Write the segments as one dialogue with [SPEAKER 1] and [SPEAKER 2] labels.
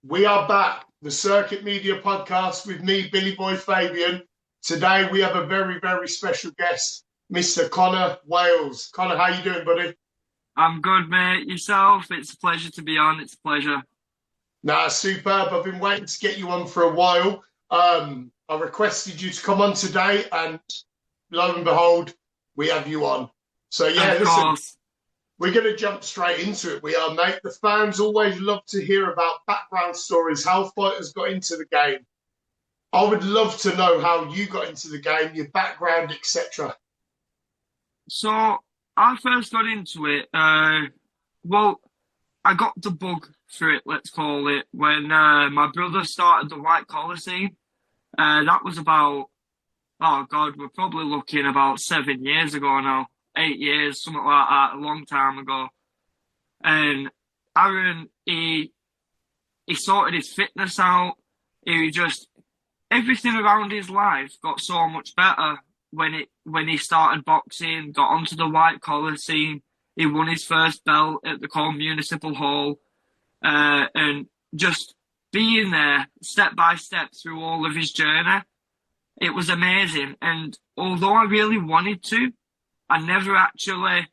[SPEAKER 1] We are back, the Circuit Media Podcast with me, Billy Boy Fabian. Today we have a very, very special guest, Mr. Connor Wales. Connor, how you doing, buddy?
[SPEAKER 2] I'm good, mate. Yourself? It's a pleasure to be on. It's a pleasure.
[SPEAKER 1] Nah, superb. I've been waiting to get you on for a while. I requested you to come on today, and lo and behold, we have you on. So yeah,
[SPEAKER 2] Of
[SPEAKER 1] listen,
[SPEAKER 2] course.
[SPEAKER 1] we're going to jump straight into it. We are, mate. The fans always love to hear about background stories, how fighters got into the game. I would love to know how you got into the game, your background, etc.
[SPEAKER 2] So I first got into it. Well, I got the bug for it, let's call it, when my brother started the white collar scene. That was about, oh God, we're probably looking about 7 years ago now, 8 years, something like that, a long time ago. And Aaron, he sorted his fitness out. He just everything around his life got so much better when he started boxing, got onto the white collar scene. He won his first belt at the Cole Municipal Hall, and just being there step by step through all of his journey, it was amazing. And although I really wanted to, I never actually,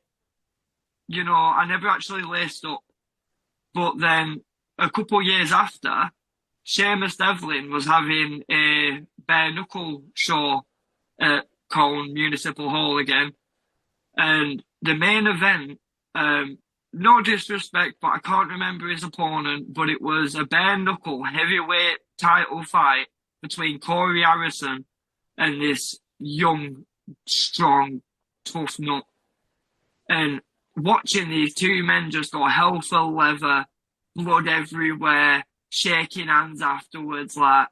[SPEAKER 2] I never actually laced up. But then a couple of years after, Seamus Devlin was having a bare knuckle show at Colne Municipal Hall again. And the main event, no disrespect, but I can't remember his opponent, but it was a bare knuckle heavyweight title fight between Corey Harrison and this young, strong, tough nut. And watching these two men just go hell for leather, blood everywhere, shaking hands afterwards, like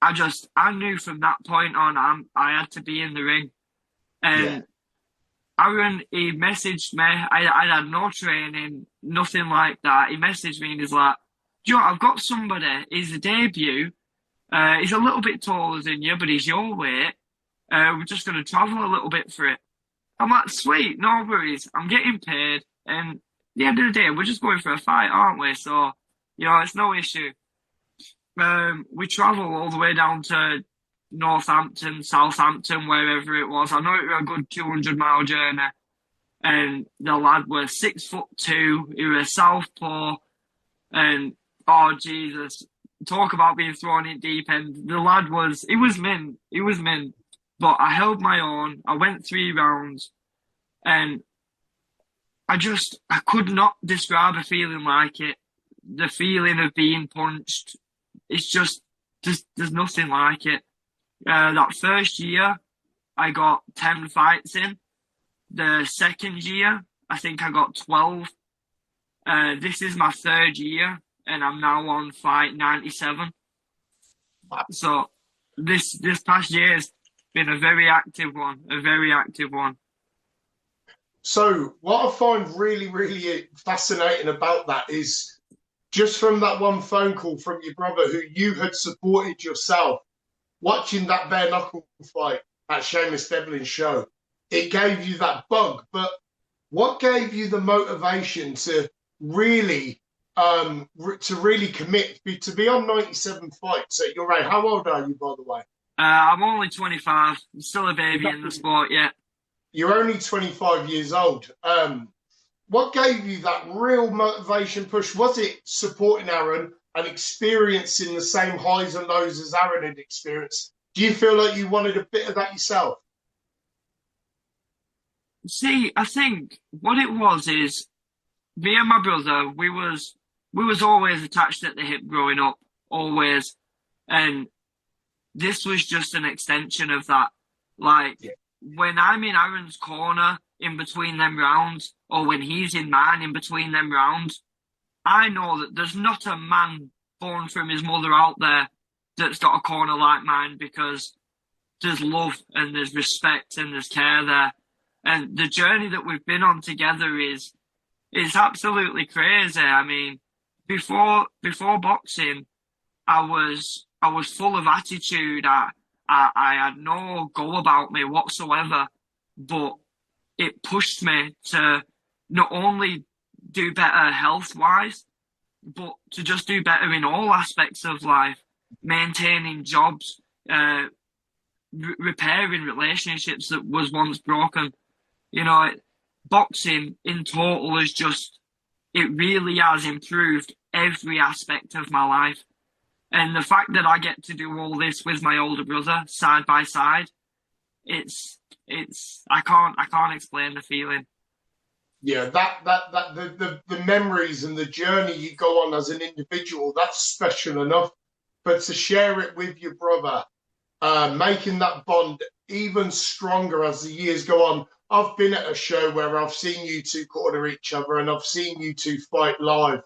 [SPEAKER 2] I knew from that point on I had to be in the ring. And
[SPEAKER 1] Yeah.
[SPEAKER 2] Aaron, he messaged me. I had no training, nothing like that. He messaged me and he's like, Joe, I've got somebody. He's a debut. He's a little bit taller than you, but he's your weight. We're just going to travel a little bit for it. I'm like, sweet, no worries. I'm getting paid. And at the end of the day, we're just going for a fight, aren't we? So, it's no issue. We travel all the way down to Northampton, Southampton, wherever it was. I know it was a good 200-mile journey. And the lad was 6'2". He was a southpaw. And, oh, Jesus. Talk about being thrown in deep end. The lad he was mint. He was mint. But I held my own. I went 3 rounds. And I could not describe a feeling like it. The feeling of being punched. It's just, there's nothing like it. That first year, I got 10 fights in. The second year, I think I got 12. This is my third year, and I'm now on fight 97. So this past year has been a very active one,
[SPEAKER 1] So what I find really, really fascinating about that is just from that one phone call from your brother who you had supported yourself, watching that bare knuckle fight at Seamus Devlin's show, it gave you that bug. But what gave you the motivation to really commit to be on 97 fights at your age? How old are you, by the way?
[SPEAKER 2] I'm only 25. I'm still a baby in the sport yet.
[SPEAKER 1] You're only 25 years old. What gave you that real motivation push? Was it supporting Aaron and experiencing the same highs and lows as Aaron had experienced? Do you feel like you wanted a bit of that yourself?
[SPEAKER 2] See, I think what it was is me and my brother, we was always attached at the hip growing up, always. And this was just an extension of that. Like,
[SPEAKER 1] Yeah.
[SPEAKER 2] when I'm in Aaron's corner in between them rounds, or when he's in mine in between them rounds, I know that there's not a man born from his mother out there that's got a corner like mine, because there's love and there's respect and there's care there. And the journey that we've been on together is absolutely crazy. I mean, before boxing, I was full of attitude. I had no go about me whatsoever, but it pushed me to not only do better health wise, but to just do better in all aspects of life, maintaining jobs, uh, repairing relationships that was once broken. You know, boxing in total is just, it really has improved every aspect of my life. And the fact that I get to do all this with my older brother side by side, I can't explain the feeling.
[SPEAKER 1] Yeah, the memories and the journey you go on as an individual, that's special enough. But to share it with your brother, making that bond even stronger as the years go on. I've been at a show where I've seen you two corner each other and I've seen you two fight live.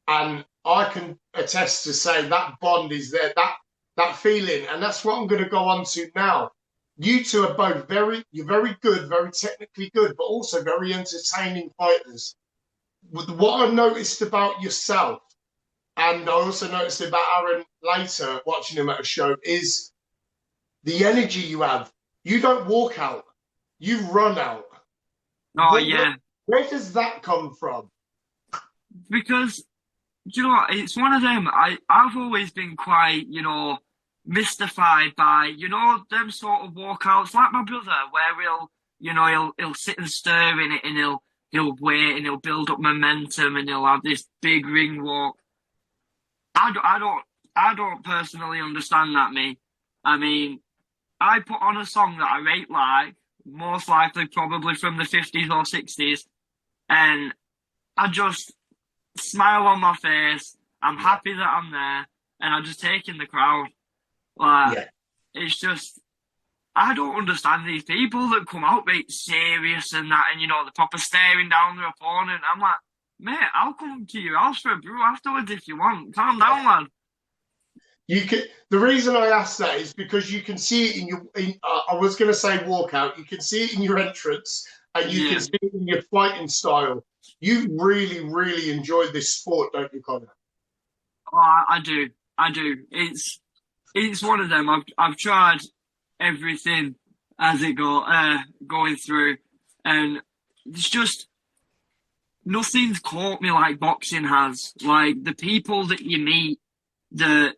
[SPEAKER 1] And I can attest to say that bond is there, that feeling. And that's what I'm going to go on to now. You two are both you're very good, very technically good, but also very entertaining fighters. With what I noticed about yourself, and I also noticed about Aaron later watching him at a show, is the energy you have. You don't walk out, you run out.
[SPEAKER 2] Oh
[SPEAKER 1] What,
[SPEAKER 2] yeah,
[SPEAKER 1] where does that come from?
[SPEAKER 2] because do you know what? It's one of them. I've always been quite, mystified by, them sort of walkouts like my brother, where he'll sit and stir in it, and he'll wait and he'll build up momentum and he'll have this big ring walk. I don't personally understand that, me. I mean, I put on a song that I rate like, most likely probably from the 50s or 60s, and I just smile on my face. I'm
[SPEAKER 1] Yeah,
[SPEAKER 2] happy that I'm there, and I just take in the crowd. Like,
[SPEAKER 1] yeah.
[SPEAKER 2] it's just, I don't understand these people that come out right serious and that, and the proper staring down their opponent. I'm like, mate, I'll come to your house for a brew afterwards if you want. Calm down, lad.
[SPEAKER 1] You can. The reason I ask that is because you can see it in your. I was going to say walkout. You can see it in your entrance, and you can
[SPEAKER 2] Yeah,
[SPEAKER 1] see it in your fighting style. You really, really enjoyed this sport, don't you, Connor?
[SPEAKER 2] oh, I do, I do. It's one of them. I've tried everything as it going through, and it's just nothing's caught me like boxing has. Like the people that you meet, the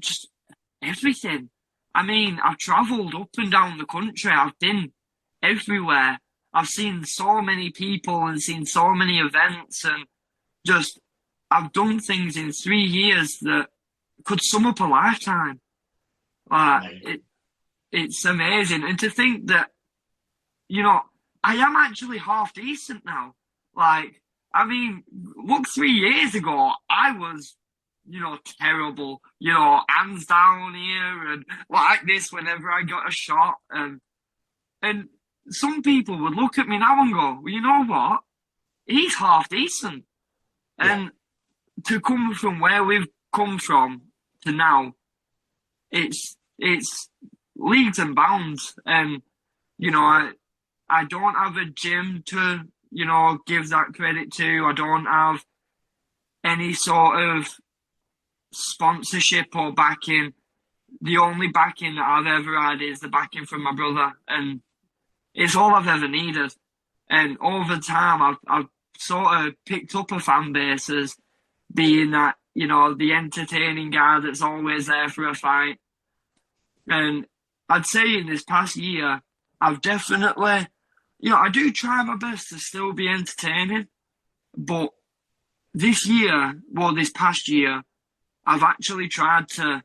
[SPEAKER 2] just everything. I mean, I've travelled up and down the country. I've been everywhere. I've seen so many people and seen so many events, and just I've done things in 3 years that could sum up a lifetime. Like it's amazing, and to think that you know I am actually half decent now. Like, I mean, look, 3 years ago I was terrible, hands down here and like this whenever I got a shot. And some people would look at me now and go, well, you know what? He's half decent.
[SPEAKER 1] Yeah.
[SPEAKER 2] And to come from where we've come from to now, it's leagues and bounds. And, I don't have a gym to, give that credit to. I don't have any sort of sponsorship or backing. The only backing that I've ever had is the backing from my brother, and it's all I've ever needed. And over time, I've sort of picked up a fan base as being that the entertaining guy that's always there for a fight. And I'd say in this past year, I've definitely, I do try my best to still be entertaining, but this past year, I've actually tried to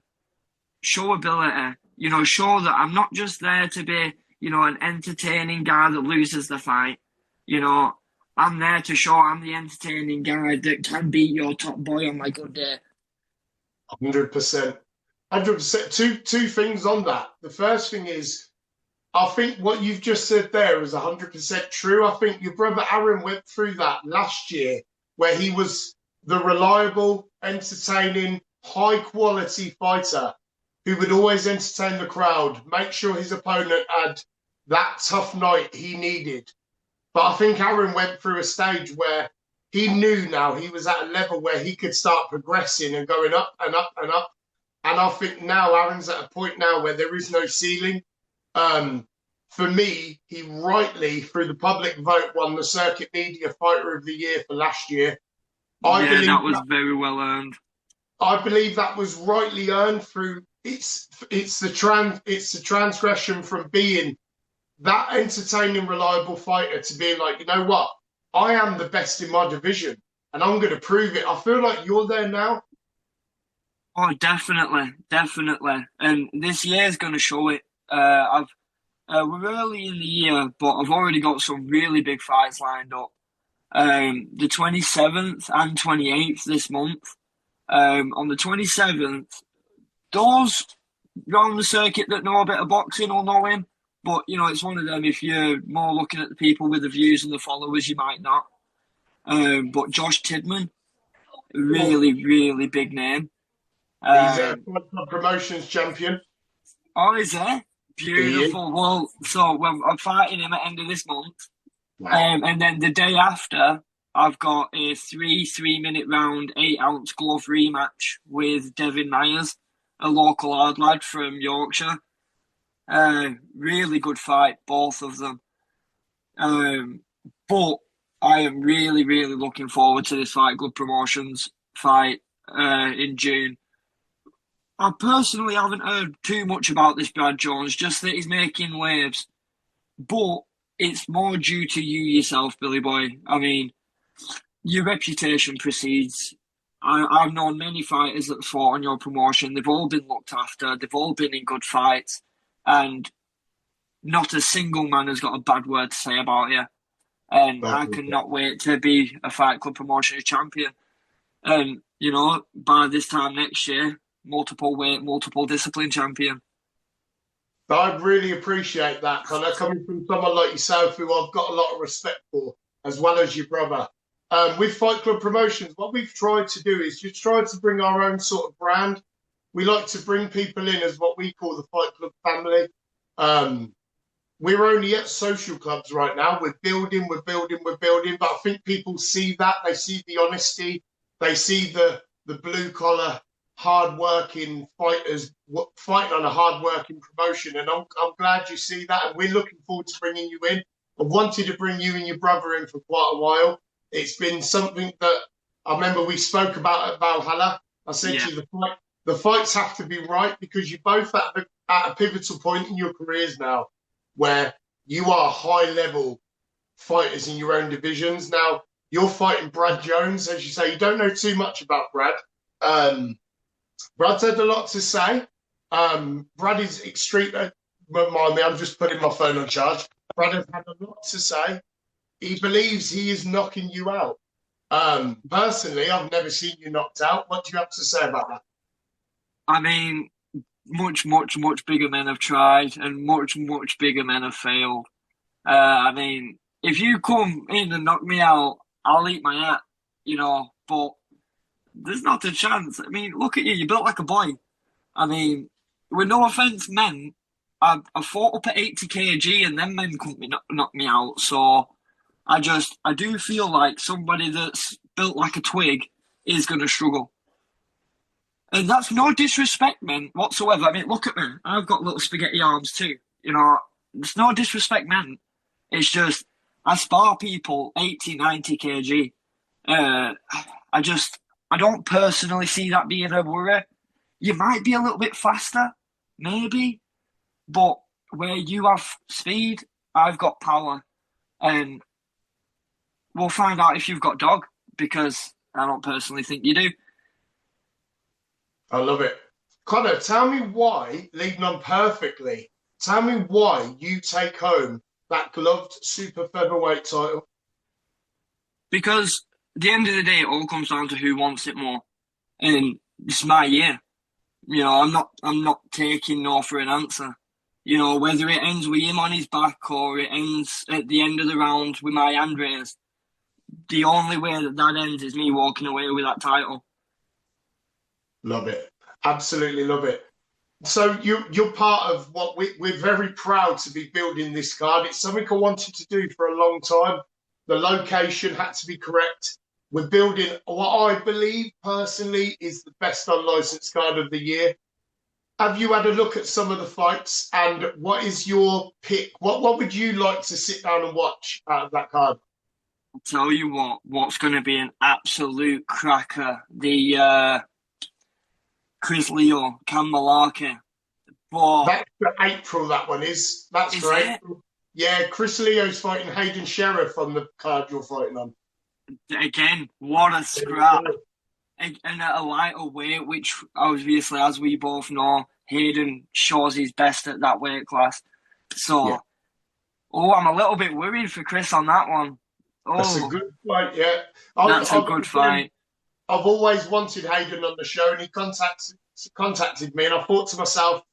[SPEAKER 2] show ability, show that I'm not just there to be, an entertaining guy that loses the fight. I'm there to show I'm the entertaining guy that can beat your top boy on my good day.
[SPEAKER 1] 100%. 100%. Two things on that. The first thing is, I think what you've just said there is 100% true. I think your brother Aaron went through that last year where he was the reliable, entertaining, high quality fighter who would always entertain the crowd, make sure his opponent had that tough night he needed. But I think Aaron went through a stage where he knew now he was at a level where he could start progressing and going up and up and up. And I think now Aaron's at a point now where there is no ceiling. For me, he rightly, through the public vote, won the Circuit Media Fighter of the Year for last year. I
[SPEAKER 2] Yeah,
[SPEAKER 1] believe
[SPEAKER 2] that was very well earned.
[SPEAKER 1] I believe that was rightly earned through it's the transgression from being that entertaining, reliable fighter to being like, you know what, I am the best in my division, and I'm going to prove it. I feel like you're there now.
[SPEAKER 2] Oh, definitely, definitely. And this year's going to show it. I've we're early in the year, but I've already got some really big fights lined up. The 27th and 28th this month. On the 27th, those around the circuit that know a bit of boxing will know him. But, you know, it's one of them. If you're more looking at the people with the views and the followers, you might not. But Josh Tidman,
[SPEAKER 1] Oh,
[SPEAKER 2] really, really big name.
[SPEAKER 1] he's a
[SPEAKER 2] Um,
[SPEAKER 1] Fight Club Promotions champion.
[SPEAKER 2] oh, is there?
[SPEAKER 1] He is.
[SPEAKER 2] Beautiful. Well, so I'm fighting him at the end of this month.
[SPEAKER 1] Wow.
[SPEAKER 2] And then the day after, I've got a 3 3-minute round, 8 ounce glove rematch with Devin Myers, a local hard lad from Yorkshire. Really good fight, both of them. Um, but I am really, really looking forward to this Fight Club Promotions fight in June. I personally haven't heard too much about this Brad Jones, just that he's making waves. But it's more due to you yourself, Billy Boy. I mean, your reputation precedes. I've known many fighters that fought on your promotion. They've all been looked after. They've all been in good fights, and not a single man has got a bad word to say about you. And I cannot wait to be a Fight Club Promotions champion. And you know, by this time next year, multiple weight, multiple discipline champion.
[SPEAKER 1] I really appreciate that, Connor, coming from someone like yourself who I've got a lot of respect for, as well as your brother. With Fight Club Promotions, what we've tried to do is just try to bring our own sort of brand. We like to bring people in as what we call the Fight Club family. Um, we're only at social clubs right now. We're building, we're building, we're building. But I think people see that. They see the honesty. They see the blue collar, hard working fighters fighting on a hard working promotion. And I'm glad you see that. And we're looking forward to bringing you in. I wanted to bring you and your brother in for quite a while. It's been something that I remember we spoke about at Valhalla. I said
[SPEAKER 2] Yeah.
[SPEAKER 1] to you, the fights have to be right because you're both at a pivotal point in your careers now where you are high level fighters in your own divisions. Now, you're fighting Brad Jones. As you say, you don't know too much about Brad. Brad's had a lot to say. Brad is extreme. Don't mind me, I'm just putting my phone on charge. Brad has had a lot to say. He believes he is knocking you out. Personally, I've never seen you knocked out. What do you have to say about that?
[SPEAKER 2] I mean, much, much, much bigger men have tried, and much, much bigger men have failed. I mean, if you come in and knock me out, I'll eat my hat, you know, but there's not a chance. I mean, look at you, you're built like a boy. I mean, with no offense, men, I fought up at 80 kg and then men couldn't knock me out. So I do feel like somebody that's built like a twig is going to struggle. And that's no disrespect, man, whatsoever. I mean, look at me. I've got little spaghetti arms too. You know, it's no disrespect, man. It's just, I spar people 80, 90 kg. Uh, I just, I don't personally see that being a worry. You might be a little bit faster, maybe, but where you have speed, I've got power. And we'll find out if you've got dog, because I don't personally think you do.
[SPEAKER 1] I love it. Connor, tell me why, leading on perfectly, tell me why you take home that gloved super featherweight title.
[SPEAKER 2] Because at the end of the day, it all comes down to who wants it more. And it's my year. You know, I'm not taking no for an answer. You know, whether it ends with him on his back or it ends at the end of the round with my hand raised, the only way that that ends is me walking away with that title.
[SPEAKER 1] Love it. Absolutely love it. So you're part of what we're very proud to be building this card. It's something I wanted to do for a long time. The location had to be correct. We're building what I believe personally is the best unlicensed card of the year. Have you had a look at some of the fights and what is your pick? What would you like to sit down and watch out of that card?
[SPEAKER 2] Tell you what's going to be an absolute cracker. The Chris Leo, Cam Malarkey. But
[SPEAKER 1] That's for April, that one is. That's
[SPEAKER 2] is
[SPEAKER 1] for
[SPEAKER 2] it?
[SPEAKER 1] April. Yeah, Chris Leo's fighting Hayden Sheriff on the card you're fighting on.
[SPEAKER 2] Again, what a scrap. And at a lighter weight, which obviously, as we both know, Hayden shows his best at that weight class.
[SPEAKER 1] Yeah,
[SPEAKER 2] So, oh, I'm a little bit worried for Chris on that one.
[SPEAKER 1] that's a
[SPEAKER 2] Oh,
[SPEAKER 1] good fight. Yeah,
[SPEAKER 2] that's a good fight.
[SPEAKER 1] I've always wanted Hayden on the show, and he contacted me, and I thought to myself,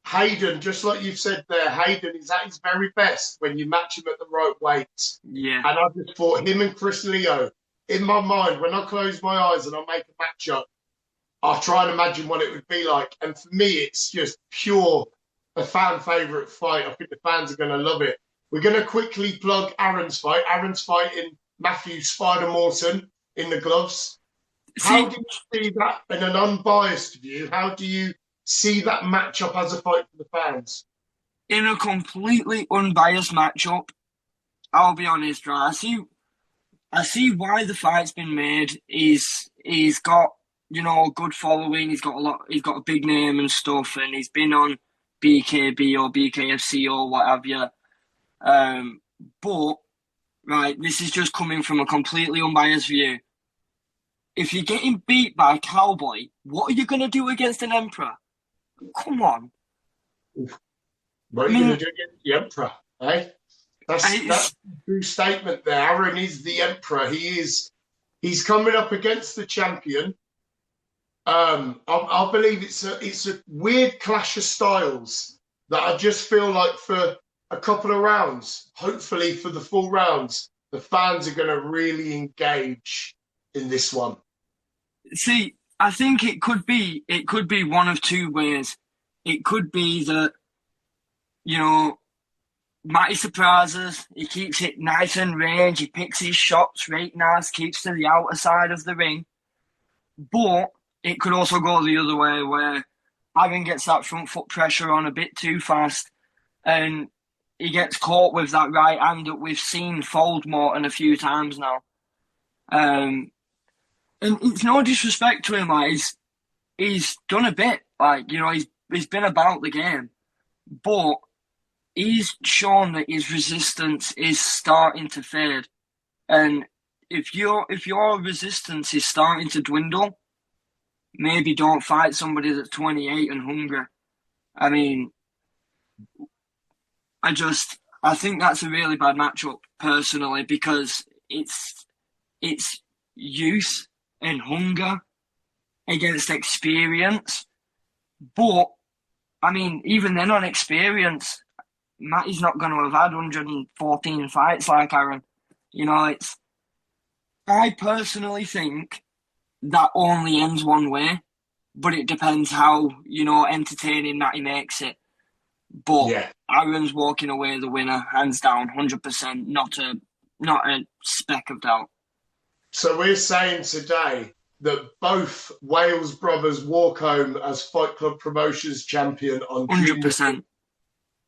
[SPEAKER 1] Hayden, just like you've said there, Hayden is at his very best when you match him at the right weight.
[SPEAKER 2] Yeah.
[SPEAKER 1] And I just thought him and Chris Leo, in my mind, when I close my eyes and I make a matchup, I'll try and imagine what it would be like. And for me, it's just pure a fan favourite fight. I think the fans are going to love it. We're going to quickly plug Aaron's fight. Aaron's fighting Matthew Spider Morton in the gloves. How
[SPEAKER 2] See,
[SPEAKER 1] do you see that in an unbiased view? How do you see that matchup as a fight for the fans?
[SPEAKER 2] in a completely unbiased matchup, I'll be honest, right? I see why the fight's been made. He's got, you know, a good following. He's got a big name and stuff, and he's been on BKB or BKFC or what have you. But right, this is just coming from a completely unbiased view. If you're getting beat by a cowboy, what are you gonna do against an emperor? Come on.
[SPEAKER 1] What
[SPEAKER 2] I
[SPEAKER 1] are you going
[SPEAKER 2] mean,
[SPEAKER 1] to do against the Emperor? Eh? That's
[SPEAKER 2] it's
[SPEAKER 1] a true statement there. Aaron is the Emperor. He's coming up against the champion. I believe it's a weird clash of styles that I just feel like for a couple of rounds, hopefully for the full rounds, the fans are going to really engage in this one.
[SPEAKER 2] see, I think it could be one of two ways. It could be that, you know, Matty surprises, he keeps it nice and range, he picks his shots right nice, keeps to the outer side of the ring. But it could also go the other way where Aaron gets that front foot pressure on a bit too fast and he gets caught with that right hand that we've seen fold Morton a few times now. Um, and it's no disrespect to him, like he's done a bit, like you know he's been about the game, but he's shown that his resistance is starting to fade, and if your resistance is starting to dwindle, maybe don't fight somebody that's 28 and hungry. I mean, I think that's a really bad matchup personally because it's youth and hunger against experience. But I mean, even then on experience, Matty's not going to have had 114 fights like Aaron. You know, it's. I personally think that only ends one way, but it depends how entertaining Matty makes it. But
[SPEAKER 1] Yeah.
[SPEAKER 2] Aaron's walking away the winner, hands down, 100%, not a speck of doubt.
[SPEAKER 1] So we're saying today that both Wales brothers walk home as Fight Club Promotions champion on June.
[SPEAKER 2] 100%.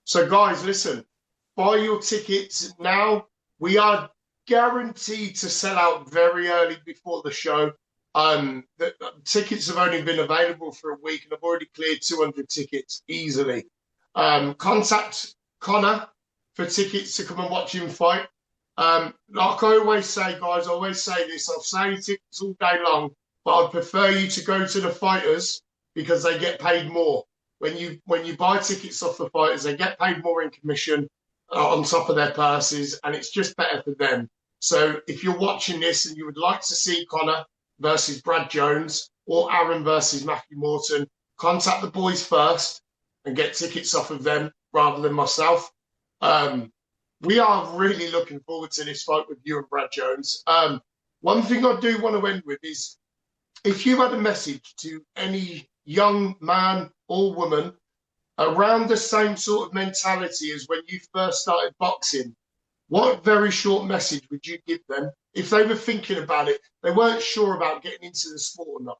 [SPEAKER 1] So guys, listen, buy your tickets now. We are guaranteed to sell out very early before the show. The tickets have only been available for a week, and I've already cleared 200 tickets easily. Contact Connor for tickets to come and watch him fight. Like I always say, guys, I always say this. I'll say tickets all day long, but I'd prefer you to go to the fighters because they get paid more. When you buy tickets off the fighters, they get paid more in commission on top of their purses, and it's just better for them. So if you're watching this and you would like to see Connor versus Brad Jones or Aaron versus Matthew Morton, contact the boys first and get tickets off of them rather than myself. We are really looking forward to this fight with you and Brad Jones. One thing I do want to end with is if you had a message to any young man or woman around the same sort of mentality as when you first started boxing, what very short message would you give them if they were thinking about it, they weren't sure about getting into the sport or not?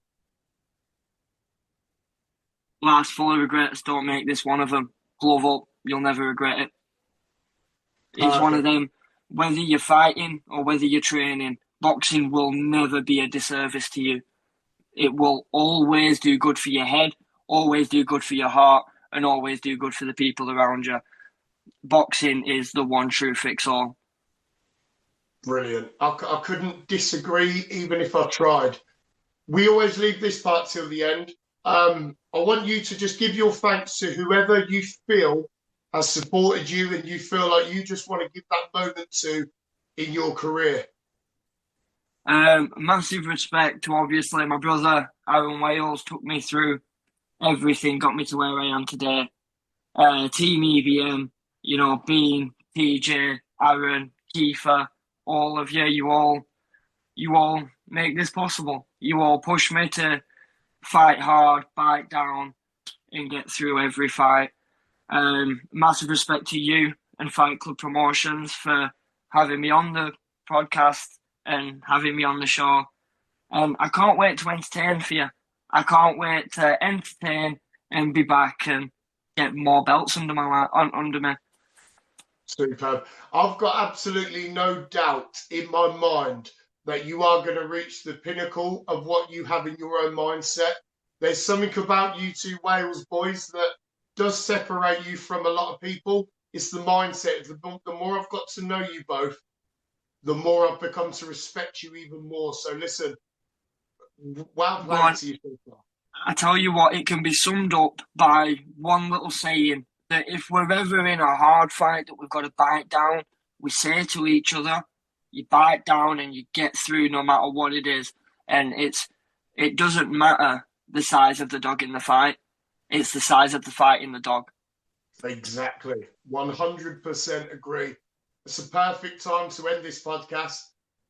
[SPEAKER 2] Last full of regrets, don't make this one of them. Glove up, you'll never regret it. It's one of
[SPEAKER 1] Perfect.
[SPEAKER 2] them. whether you're fighting or whether you're training, boxing will never be a disservice to you. It will always do good for your head, always do good for your heart, and always do good for the people around you. Boxing is the one true fix all.
[SPEAKER 1] Brilliant. I couldn't disagree even if I tried. We always leave this part till the end. I want you to just give your thanks to whoever you feel has supported you and you feel like you just want to give that moment to in your career.
[SPEAKER 2] Massive respect to obviously my brother, Aaron Wales, took me through everything, got me to where I am today. Team EVM, Bean, TJ, Aaron, Kiefer, all of you, you all make this possible. You all push me to fight hard, bite down, and get through every fight. Massive respect to you and Fight Club Promotions for having me on the podcast and having me on the show. I can't wait to entertain for you. I can't wait to entertain and be back and get more belts under me.
[SPEAKER 1] Superb. I've got absolutely no doubt in my mind that you are going to reach the pinnacle of what you have in your own mindset. There's something about you two Wales boys that does separate you from a lot of people. It's the mindset. The more I've got to know you both, the more I've become to respect you even more. So listen, well played to you so far.
[SPEAKER 2] I tell you what, it can be summed up by one little saying, that if we're ever in a hard fight that we've got to bite down, we say to each other, you bite down and you get through no matter what it is. And it doesn't matter the size of the dog in the fight. It's the size of the fight in the dog.
[SPEAKER 1] Exactly. 100% agree. It's a perfect time to end this podcast.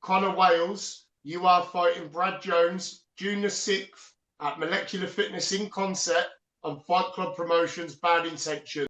[SPEAKER 1] Conor Wales, you are fighting Brad Jones, June the 6th at Molecular Fitness in Concept and Fight Club Promotions Bad Intentions.